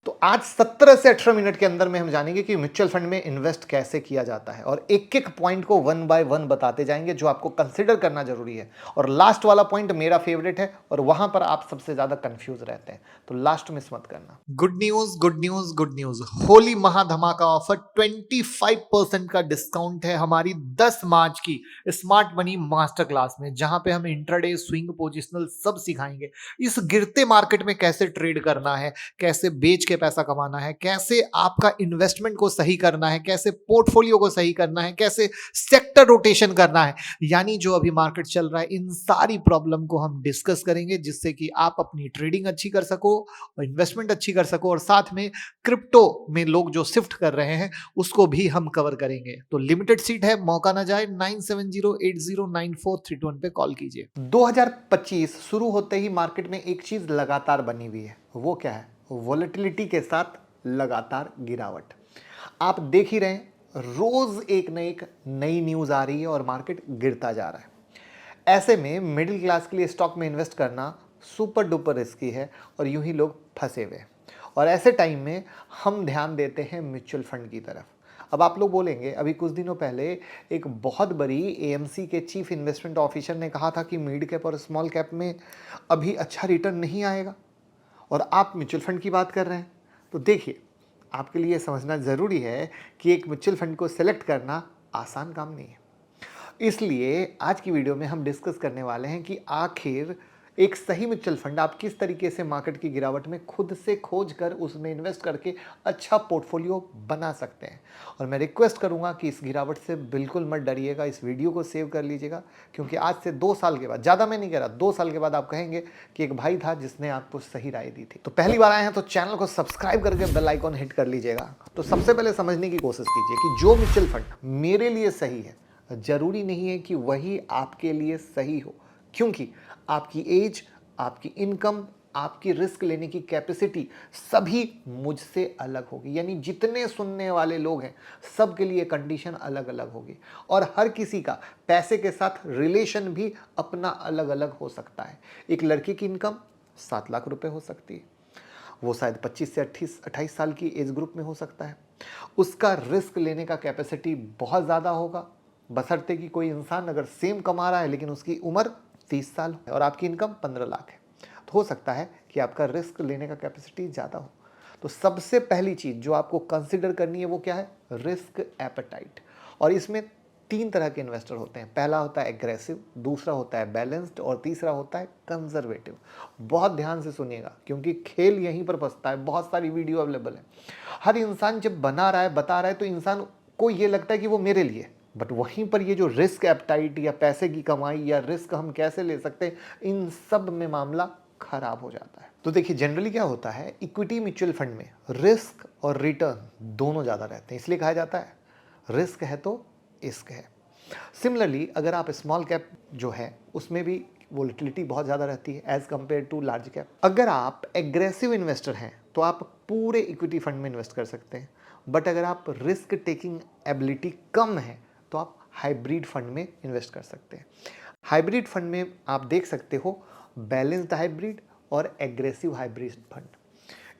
तो आज 17 से 18 मिनट के अंदर में हम जानेंगे कि म्यूचुअल फंड में इन्वेस्ट कैसे किया जाता है और एक एक पॉइंट को वन बाय वन बताते जाएंगे जो आपको कंसिडर करना जरूरी है। और लास्ट वाला पॉइंट मेरा फेवरेट है और वहां पर आप सबसे ज्यादा कंफ्यूज रहते हैं, तो लास्ट मिस मत करना। Good news, good news, good news. Holi महाधमाका ऑफर 25% का डिस्काउंट है हमारी 10 मार्च की स्मार्ट मनी मास्टर क्लास में, जहां पे हम इंट्राडे, स्विंग, पोजिशनल सब सिखाएंगे। इस गिरते मार्केट में कैसे ट्रेड करना है, कैसे बेच के पैसा कमाना है, कैसे आपका इन्वेस्टमेंट को सही करना है, कैसे पोर्टफोलियो को सही करना है, कैसे सेक्टर रोटेशन करना है, यानी जो अभी मार्केट चल रहा है इन सारी प्रॉब्लम को हम डिस्कस करेंगे, जिससे कि आप अपनी ट्रेडिंग अच्छी कर सको और इन्वेस्टमेंट अच्छी कर सको, और साथ में क्रिप्टो में लोग जो शिफ्ट कर रहे हैं उसको भी हम कवर करेंगे। तो लिमिटेड सीट है, मौका ना जाए। 9708094321 पे कॉल कीजिए। 2025 शुरू होते ही मार्केट में एक चीज लगातार बनी हुई है, वो क्या है? वॉलेटिलिटी के साथ लगातार गिरावट। आप देख ही रहे हैं, रोज एक न एक नई न्यूज आ रही है और मार्केट गिरता जा रहा है। ऐसे में मिडिल क्लास के लिए स्टॉक में इन्वेस्ट करना सुपर डुपर रिस्की है और यूं ही लोग फंसे हुए हैं। और ऐसे टाइम में हम ध्यान देते हैं म्यूचुअल फंड की तरफ। अब आप लोग बोलेंगे, अभी कुछ दिनों पहले एक बहुत बड़ी एएमसी के चीफ इन्वेस्टमेंट ऑफिसर ने कहा था कि मिड कैप और स्मॉल कैप में अभी अच्छा रिटर्न नहीं आएगा और आप म्यूचुअल फंड की बात कर रहे हैं। तो देखिए, आपके लिए समझना ज़रूरी है कि एक म्यूचुअल फंड को सेलेक्ट करना आसान काम नहीं है। इसलिए आज की वीडियो में हम डिस्कस करने वाले हैं कि आखिर एक सही म्यूचुअल फंड आप किस तरीके से मार्केट की गिरावट में खुद से खोज कर उसमें इन्वेस्ट करके अच्छा पोर्टफोलियो बना सकते हैं। और मैं रिक्वेस्ट करूंगा कि इस गिरावट से बिल्कुल मत डरिएगा, इस वीडियो को सेव कर लीजिएगा, क्योंकि आज से 2 साल के बाद, ज़्यादा मैं नहीं कह रहा, 2 साल के बाद आप कहेंगे कि एक भाई था जिसने आपको सही राय दी थी। तो पहली बार आए हैं तो चैनल को सब्सक्राइब करके बेल आइकॉन हिट कर लीजिएगा। तो सबसे पहले समझने की कोशिश कीजिए कि जो म्यूचुअल फंड मेरे लिए सही है, जरूरी नहीं है कि वही आपके लिए सही हो, क्योंकि आपकी एज, आपकी इनकम, आपकी रिस्क लेने की कैपेसिटी सभी मुझसे अलग होगी। यानी जितने सुनने वाले लोग हैं सबके लिए कंडीशन अलग अलग होगी और हर किसी का पैसे के साथ रिलेशन भी अपना अलग अलग हो सकता है। एक लड़की की इनकम 7 लाख रुपए हो सकती है, वो शायद 25 से 28 साल की एज ग्रुप में हो सकता है। उसका रिस्क लेने का कैपेसिटी बहुत ज़्यादा होगा, बशर्ते कि कोई इंसान अगर सेम कमा रहा है लेकिन उसकी उम्र 30 साल है और आपकी इनकम 15 लाख है, तो हो सकता है कि आपका रिस्क लेने का कैपेसिटी ज़्यादा हो। तो सबसे पहली चीज़ जो आपको कंसिडर करनी है वो क्या है? Risk appetite. और इसमें 3 तरह के इन्वेस्टर होते हैं। पहला होता है एग्रेसिव, दूसरा होता है बैलेंस्ड और तीसरा होता है कंजर्वेटिव। बहुत ध्यान से सुनिएगा, क्योंकि खेल यहीं पर फंसता है। बहुत सारी वीडियो अवेलेबल है। हर इंसान जब बना रहा है, बता रहा है, तो इंसान को ये लगता है कि वो मेरे लिए, बट वहीं पर ये जो रिस्क एपेटाइट या पैसे की कमाई या रिस्क हम कैसे ले सकते हैं, इन सब में मामला खराब हो जाता है। तो देखिए, जनरली क्या होता है, इक्विटी म्यूचुअल फंड में रिस्क और रिटर्न दोनों ज़्यादा रहते हैं, इसलिए कहा जाता है रिस्क है तो इश्क है। सिमिलरली अगर आप स्मॉल कैप जो है उसमें भी वोलेटिलिटी बहुत ज़्यादा रहती है as compare to large cap. अगर आप एग्रेसिव इन्वेस्टर हैं तो आप पूरे इक्विटी फंड में इन्वेस्ट कर सकते हैं, बट अगर आप रिस्क टेकिंग एबिलिटी कम है तो आप हाइब्रिड फंड में इन्वेस्ट कर सकते हैं। हाइब्रिड फंड में आप देख सकते हो बैलेंस्ड हाइब्रिड और एग्रेसिव हाइब्रिड फंड।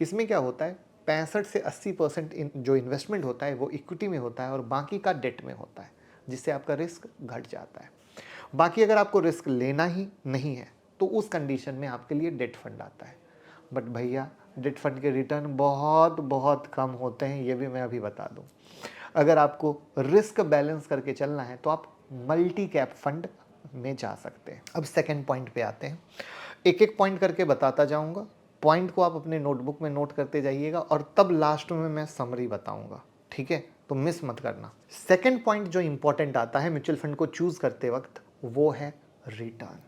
इसमें क्या होता है, 65 से 80% जो इन्वेस्टमेंट होता है वो इक्विटी में होता है और बाकी का डेट में होता है, जिससे आपका रिस्क घट जाता है। बाकी अगर आपको रिस्क लेना ही नहीं है तो उस कंडीशन में आपके लिए डेट फंड आता है। बट भैया, डेट फंड के रिटर्न बहुत बहुत कम होते हैं, ये भी मैं अभी बता दूं। अगर आपको रिस्क बैलेंस करके चलना है तो आप मल्टी कैप फंड में जा सकते हैं। अब सेकंड पॉइंट पे आते हैं, एक एक पॉइंट करके बताता जाऊंगा। पॉइंट को आप अपने नोटबुक में नोट करते जाइएगा और तब लास्ट में मैं समरी बताऊंगा, ठीक है? तो मिस मत करना। सेकंड पॉइंट जो इंपॉर्टेंट आता है म्यूचुअल फंड को चूज करते वक्त, वो है रिटर्न।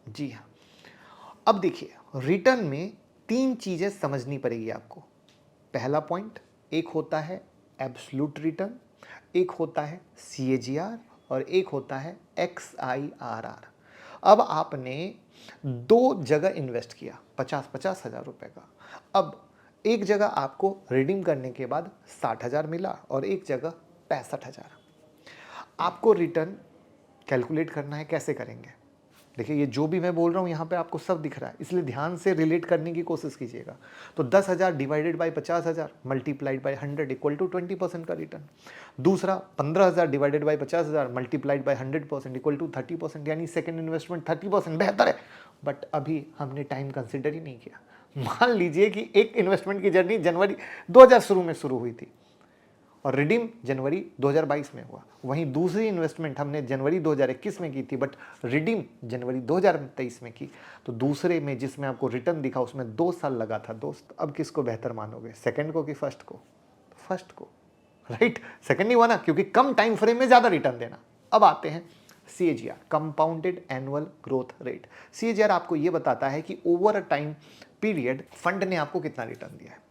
जी हाँ, अब देखिए, रिटर्न में 3 चीजें समझनी पड़ेगी आपको। पहला पॉइंट, एक होता है एब्सोल्यूट रिटर्न, एक होता है CAGR और एक होता है XIRR। अब आपने 2 जगह इन्वेस्ट किया 50-50 हज़ार रुपए का। अब एक जगह आपको रिडीम करने के बाद 60,000 मिला और एक जगह 65,000। आपको रिटर्न कैलकुलेट करना है, कैसे करेंगे? देखिए ये जो भी मैं बोल रहा हूँ यहाँ पे आपको सब दिख रहा है, इसलिए ध्यान से रिलेट करने की कोशिश कीजिएगा। तो 10,000 divided by 50,000 multiplied by 100 equal to 20% का रिटर्न। दूसरा 15,000 divided by 50,000 multiplied by 100% equal to 30%, यानी सेकंड इन्वेस्टमेंट 30% बेहतर है। बट अभी हमने टाइम कंसिडर ही नहीं किया। मान लीजिए कि एक इन्वेस्टमेंट की जर्नी जनवरी 2000 शुरू में शुरू हुई थी और रिडीम जनवरी 2022 में हुआ। वहीं दूसरी इन्वेस्टमेंट हमने जनवरी 2021 में की थी बट रिडीम जनवरी 2023 में की। तो दूसरे में जिसमें आपको रिटर्न दिखा उसमें 2 साल लगा था दोस्त। अब किसको बेहतर मानोगे, सेकंड को कि फर्स्ट को? फर्स्ट को, राइट। सेकंड नहीं हुआ ना, क्योंकि कम टाइम फ्रेम में ज़्यादा रिटर्न देना। अब आते हैं CAGR, compounded annual growth rate. CAGR आपको ये बताता है कि over a time period fund ने आपको कितना रिटर्न दिया है।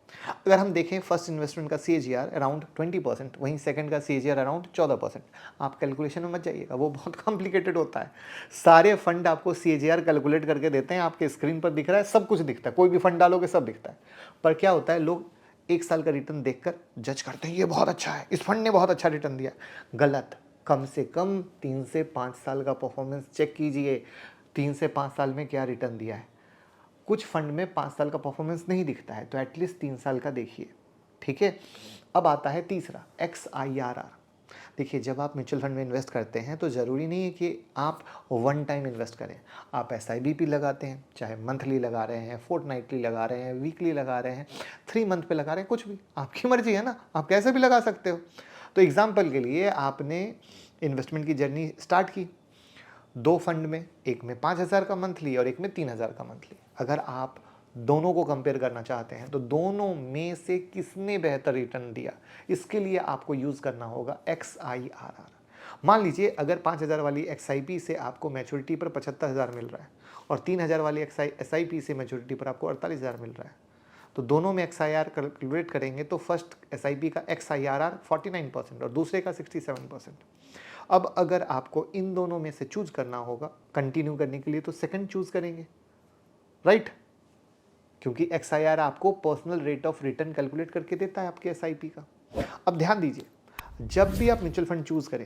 अगर हम देखें फर्स्ट इन्वेस्टमेंट का CAGR अराउंड 20%, वहीं सेकंड का CAGR अराउंड 14%। आप कैलकुलेशन में मत जाइएगा, वो बहुत कॉम्प्लिकेटेड होता है। सारे फंड आपको CAGR कैलकुलेट करके देते हैं, आपके स्क्रीन पर दिख रहा है, सब कुछ दिखता है, कोई भी फंड डालोगे सब दिखता है। पर क्या होता है, लोग 1 साल का रिटर्न देखकर जज करते हैं, ये बहुत अच्छा है, इस फंड ने बहुत अच्छा रिटर्न दिया। गलत। कम से कम 3 से 5 साल का परफॉर्मेंस चेक कीजिए, 3 से 5 साल में क्या रिटर्न दिया है। कुछ फंड में 5 साल का परफॉर्मेंस नहीं दिखता है, तो एटलीस्ट 3 साल का देखिए, ठीक है। अब आता है तीसरा, XIRR। देखिए जब आप म्यूचुअल फंड में इन्वेस्ट करते हैं तो ज़रूरी नहीं है कि आप वन टाइम इन्वेस्ट करें। आप SIP लगाते हैं, चाहे मंथली लगा रहे हैं, फोर्टनाइटली लगा रहे हैं, वीकली लगा रहे हैं, 3 मंथ पे लगा रहे हैं, कुछ भी आपकी मर्जी है ना, आप कैसे भी लगा सकते हो। तो एग्जाम्पल के लिए आपने इन्वेस्टमेंट की जर्नी स्टार्ट की 2 फंड में, एक में 5,000 का मंथली और एक में 3,000 का मंथली। अगर आप दोनों को कंपेयर करना चाहते हैं तो दोनों में से किसने बेहतर रिटर्न दिया, इसके लिए आपको यूज़ करना होगा XIRR। मान लीजिए अगर 5,000 वाली XIP से आपको मैच्योरिटी पर 75,000 मिल रहा है और 3,000 वाली SIP से मैच्योरिटी पर आपको 48,000 मिल रहा है, तो दोनों में XIRR कैलकुलेट करेंगे तो फर्स्ट SIP का XIRR 49% और दूसरे का 67%। अब अगर आपको इन दोनों में से चूज करना होगा कंटिन्यू करने के लिए तो सेकंड चूज करेंगे, राइट। क्योंकि XIRR आपको personal rate of return calculate करके देता है आपके SIP का। अब ध्यान दीजिए, जब भी आप म्यूचुअल फंड चूज करें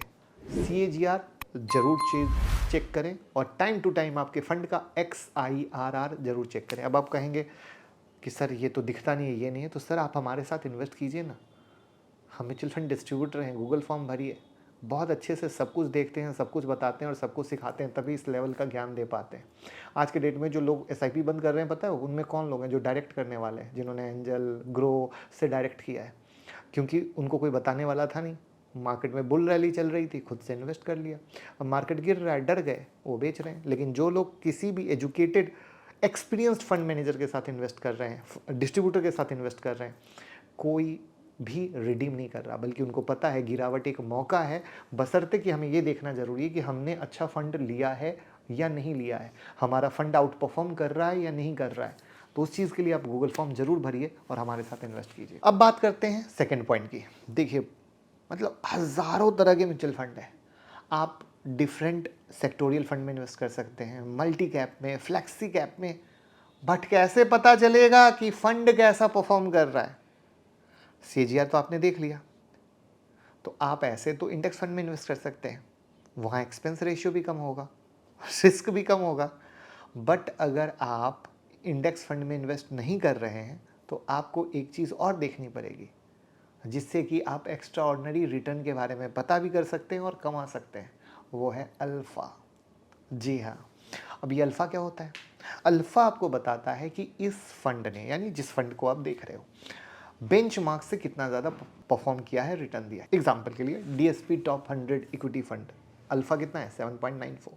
CAGR जरूर चेक करें और टाइम टू टाइम आपके फंड का XIRR जरूर चेक करें। अब आप कहेंगे कि सर ये तो दिखता नहीं है, ये नहीं है, तो सर आप हमारे साथ इन्वेस्ट कीजिए ना, हम म्यूचुअल फंड डिस्ट्रीब्यूटर हैं, गूगल फॉर्म भरिए, बहुत अच्छे से सब कुछ देखते हैं, सब कुछ बताते हैं और सब कुछ सिखाते हैं, तभी इस लेवल का ज्ञान दे पाते हैं। आज के डेट में जो लोग SIP बंद कर रहे हैं, पता है उनमें कौन लोग हैं, जो डायरेक्ट करने वाले हैं, जिन्होंने एंजल ग्रो से डायरेक्ट किया है, क्योंकि उनको कोई बताने वाला था नहीं। मार्केट में बुल रैली चल रही थी, खुद से इन्वेस्ट कर लिया। अब मार्केट गिर रहा है, डर गए, वो बेच रहे हैं। लेकिन जो लोग किसी भी एजुकेटेड एक्सपीरियंस्ड फंड मैनेजर के साथ इन्वेस्ट कर रहे हैं, डिस्ट्रीब्यूटर के साथ इन्वेस्ट कर रहे हैं, कोई भी रिडीम नहीं कर रहा, बल्कि उनको पता है गिरावट एक मौका है, बशर्ते कि हमें ये देखना जरूरी है कि हमने अच्छा फंड लिया है या नहीं लिया है, हमारा फंड आउट परफॉर्म कर रहा है या नहीं कर रहा है। तो उस चीज़ के लिए आप गूगल फॉर्म जरूर भरिए और हमारे साथ इन्वेस्ट कीजिए। अब बात करते हैं सेकेंड पॉइंट की। देखिए मतलब हज़ारों तरह के म्यूचुअल फंड है, आप डिफरेंट सेक्टोरियल फंड में इन्वेस्ट कर सकते हैं, मल्टी कैप में, फ्लैक्सी कैप में, बट कैसे पता चलेगा कि फंड कैसा परफॉर्म कर रहा है? CAGR तो आपने देख लिया, तो आप ऐसे तो इंडेक्स फंड में इन्वेस्ट कर सकते हैं, वहाँ एक्सपेंस रेशियो भी कम होगा, रिस्क भी कम होगा। बट अगर आप इंडेक्स फंड में इन्वेस्ट नहीं कर रहे हैं तो आपको एक चीज़ और देखनी पड़ेगी, जिससे कि आप एक्स्ट्रा ऑर्डिनरी रिटर्न के बारे में पता भी कर सकते हैं और कमा सकते हैं, वो है अल्फ़ा। जी हाँ, अब ये अल्फ़ा क्या होता है? अल्फ़ा आपको बताता है कि इस फंड ने, यानी जिस फंड को आप देख रहे हो, बेंचमार्क से कितना ज़्यादा परफॉर्म किया है, रिटर्न दिया है। एग्जाम्पल के लिए DSP top 100 equity fund, alpha कितना है? 7.94।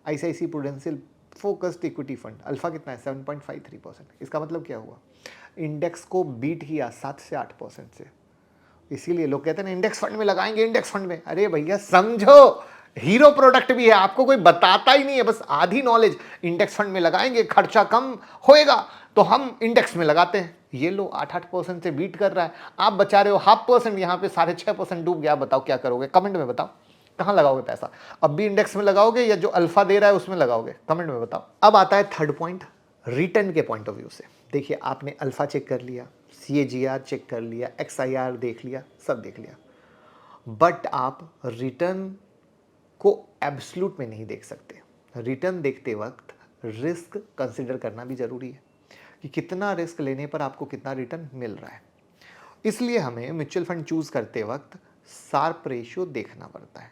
ICICI prudential focused equity fund, alpha कितना है? 7.53%। इसका मतलब क्या हुआ? इंडेक्स को बीट किया 7 से 8% से। इसीलिए लोग कहते हैं ना इंडेक्स फंड में लगाएंगे, इंडेक्स फंड में। अरे भैया समझो, हीरो प्रोडक्ट भी है, आपको कोई बताता ही नहीं है, बस आधी नॉलेज। इंडेक्स फंड में लगाएंगे, खर्चा कम होएगा, तो हम इंडेक्स में लगाते हैं। ये लो 8% से बीट कर रहा है, आप बचा रहे हो 0.5%, यहाँ पे 6.5% डूब गया। बताओ क्या करोगे? कमेंट में बताओ, कहाँ लगाओगे पैसा? अब भी इंडेक्स में लगाओगे या जो अल्फा दे रहा है उसमें लगाओगे? कमेंट में बताओ। अब आता है थर्ड पॉइंट, रिटर्न के पॉइंट ऑफ व्यू से। देखिए आपने अल्फा चेक कर लिया, CAGR चेक कर लिया, XIR देख लिया, सब देख लिया, बट आप रिटर्न को एब्सोल्यूट में नहीं देख सकते। रिटर्न देखते वक्त रिस्क कंसिडर करना भी ज़रूरी है कि कितना रिस्क लेने पर आपको कितना रिटर्न मिल रहा है। इसलिए हमें म्यूचुअल फंड चूज़ करते वक्त शार्प रेशियो देखना पड़ता है।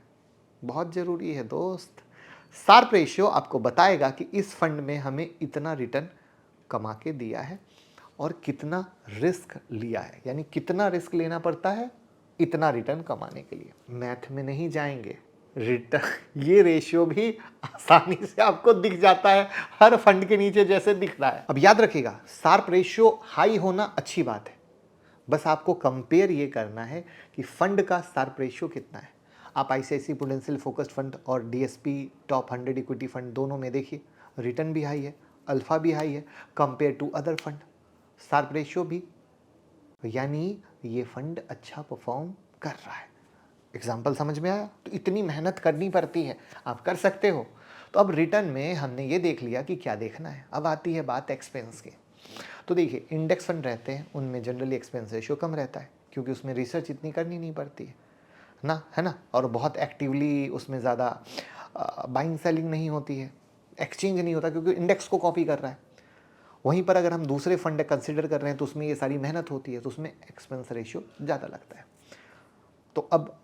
बहुत ज़रूरी है दोस्त। शार्प रेशियो आपको बताएगा कि इस फंड में हमें इतना रिटर्न कमा के दिया है और कितना रिस्क लिया है, यानी कितना रिस्क लेना पड़ता है इतना रिटर्न कमाने के लिए। मैथ में नहीं जाएंगे, रिटर्न ये रेशियो भी आसानी से आपको दिख जाता है हर फंड के नीचे जैसे दिख रहा है। अब याद रखिएगा, शार्प रेशियो हाई होना अच्छी बात है, बस आपको कंपेयर ये करना है कि फंड का शार्प रेशियो कितना है। आप आईसीआईसीआई प्रूडेंशियल फोकस्ड फंड और डीएसपी टॉप 100 इक्विटी फंड दोनों में देखिए, रिटर्न भी हाई है, अल्फा भी हाई है compare to other fund, sharp ratio भी, यानी ये फंड अच्छा परफॉर्म कर रहा है। एग्जाम्पल समझ में आया? तो इतनी मेहनत करनी पड़ती है, आप कर सकते हो। तो अब रिटर्न में हमने ये देख लिया कि क्या देखना है। अब आती है बात एक्सपेंस की। तो देखिए, इंडेक्स फंड रहते हैं उनमें जनरली एक्सपेंस रेशियो कम रहता है क्योंकि उसमें रिसर्च इतनी करनी नहीं पड़ती है ना, और बहुत एक्टिवली उसमें ज़्यादा बाइंग सेलिंग नहीं होती है, एक्सचेंज नहीं होता क्योंकि इंडेक्स को कॉपी कर रहा है। वहीं पर अगर हम दूसरे फंड कंसिडर कर रहे हैं तो उसमें ये सारी मेहनत होती है, तो उसमें एक्सपेंस रेशियो ज़्यादा लगता है। तो अब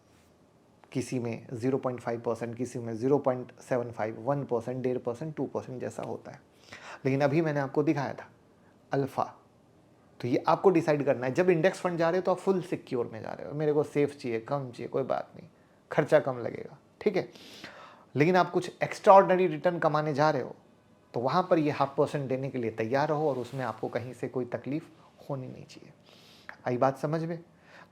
किसी में 0.5%, किसी में 0.75, 1%, 1.5%, 2% जैसा होता है। लेकिन अभी मैंने आपको दिखाया था अल्फ़ा, तो ये आपको डिसाइड करना है। जब इंडेक्स फंड जा रहे हो तो आप फुल सिक्योर में जा रहे हो, मेरे को सेफ चाहिए, कम चाहिए, कोई बात नहीं, खर्चा कम लगेगा, ठीक है। लेकिन आप कुछ एक्स्ट्रा ऑर्डिनरी रिटर्न कमाने जा रहे हो तो वहाँ पर ये 0.5% देने के लिए तैयार रहो और उसमें आपको कहीं से कोई तकलीफ होनी नहीं चाहिए। आई बात समझ में?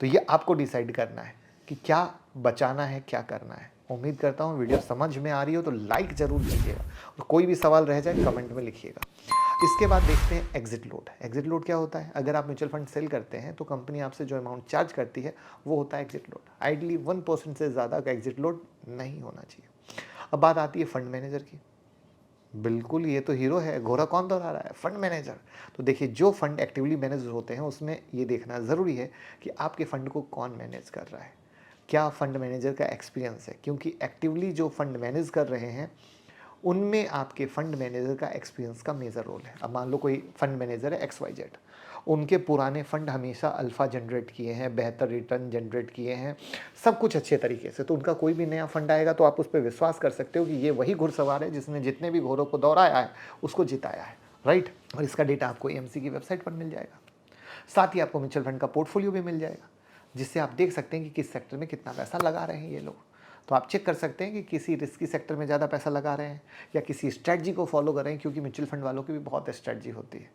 तो ये आपको डिसाइड करना है कि क्या बचाना है, क्या करना है। उम्मीद करता हूँ वीडियो समझ में आ रही हो तो लाइक ज़रूर कीजिएगा और कोई भी सवाल रह जाए कमेंट में लिखिएगा। इसके बाद देखते हैं एग्जिट लोड। एग्जिट लोड क्या होता है? अगर आप म्यूचुअल फंड सेल करते हैं तो कंपनी आपसे जो अमाउंट चार्ज करती है वो होता है एग्जिट लोड। आइडली 1% से ज़्यादा का एग्जिट लोड नहीं होना चाहिए। अब बात आती है फंड मैनेजर की। बिल्कुल, ये तो हीरो है, घोड़ा कौन दौड़ा रहा है? Fund manager. तो देखिए, जो फंड एक्टिवली मैनेज होते हैं उसमें ये देखना ज़रूरी है कि आपके फंड को कौन मैनेज कर रहा है, क्या फंड मैनेजर का एक्सपीरियंस है, क्योंकि एक्टिवली जो फंड मैनेज कर रहे हैं उनमें आपके फंड मैनेजर का एक्सपीरियंस का मेजर रोल है। अब मान लो कोई फंड मैनेजर है XYZ, उनके पुराने फंड हमेशा अल्फ़ा जनरेट किए हैं, बेहतर रिटर्न जनरेट किए हैं, सब कुछ अच्छे तरीके से, तो उनका कोई भी नया फंड आएगा तो आप उस पर विश्वास कर सकते हो कि ये वही घुड़सवार है जिसने जितने भी घोड़ों को दौड़ाया है उसको जिताया है, राइट। और इसका डेटा आपको AMC की वेबसाइट पर मिल जाएगा। साथ ही आपको म्यूचुअल फंड का पोर्टफोलियो भी मिल जाएगा जिससे आप देख सकते हैं कि किस सेक्टर में कितना पैसा लगा रहे हैं ये लोग। तो आप चेक कर सकते हैं कि किसी रिस्की सेक्टर में ज़्यादा पैसा लगा रहे हैं या किसी स्ट्रेटजी को फॉलो कर रहे हैं, क्योंकि म्यूचुअल फंड वालों की भी बहुत स्ट्रेटजी होती है।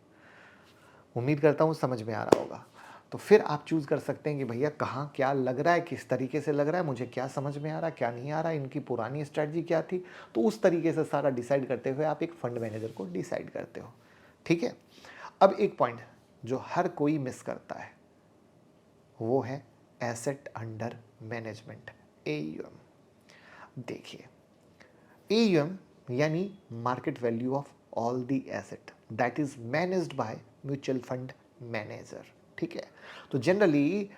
उम्मीद करता हूँ समझ में आ रहा होगा। तो फिर आप चूज़ कर सकते हैं कि भैया कहाँ क्या लग रहा है, किस तरीके से लग रहा है, मुझे क्या समझ में आ रहा है, क्या नहीं आ रहा है, इनकी पुरानी स्ट्रेटजी क्या थी। तो उस तरीके से सारा डिसाइड करते हुए आप एक फंड मैनेजर को डिसाइड करते हो, ठीक है। अब एक पॉइंट जो हर कोई मिस करता है वो है एसेट अंडर मैनेजमेंट, AUM। देखिए, AUM यानी market value of all the asset that is managed by mutual fund manager, ठीक है। तो जनरली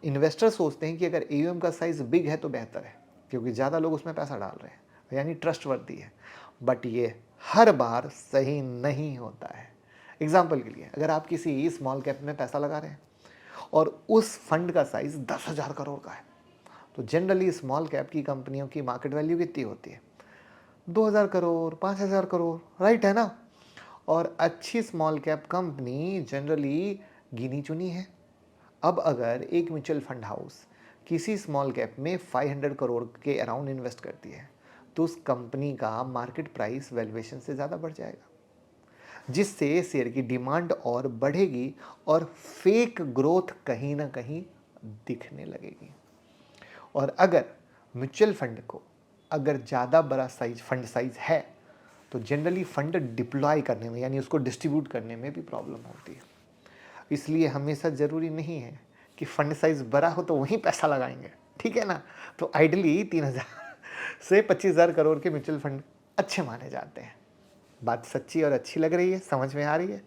इन्वेस्टर सोचते हैं कि अगर AUM का साइज बिग है तो बेहतर है क्योंकि ज़्यादा लोग उसमें पैसा डाल रहे हैं, यानी ट्रस्टवर्दी है। बट ये हर बार सही नहीं होता है। एग्जाम्पल के लिए, अगर आप किसी स्मॉल कैप में पैसा लगा रहे हैं और उस फंड का साइज 10,000 करोड़ का है, तो जनरली स्मॉल कैप की कंपनियों की मार्केट वैल्यू कितनी होती है? 2,000 करोड़, 5,000 करोड़, राइट है ना। और अच्छी स्मॉल कैप कंपनी जनरली गिनी चुनी है। अब अगर एक म्यूचुअल फंड हाउस किसी स्मॉल कैप में 500 करोड़ के अराउंड इन्वेस्ट करती है तो उस कंपनी का मार्केट प्राइस वैल्यूएशन से ज़्यादा बढ़ जाएगा, जिससे शेयर की डिमांड और बढ़ेगी और फेक ग्रोथ कहीं ना कहीं दिखने लगेगी। और अगर म्यूचुअल फंड को अगर ज़्यादा बड़ा साइज फंड साइज है तो जनरली फंड डिप्लॉय करने में, यानी उसको डिस्ट्रीब्यूट करने में भी प्रॉब्लम होती है। इसलिए हमेशा ज़रूरी नहीं है कि फंड साइज बड़ा हो तो वहीं पैसा लगाएंगे, ठीक है ना। तो आइडली 3,000 से 25,000 करोड़ के म्यूचुअल फंड अच्छे माने जाते हैं। बात सच्ची और अच्छी लग रही है, समझ में आ रही है?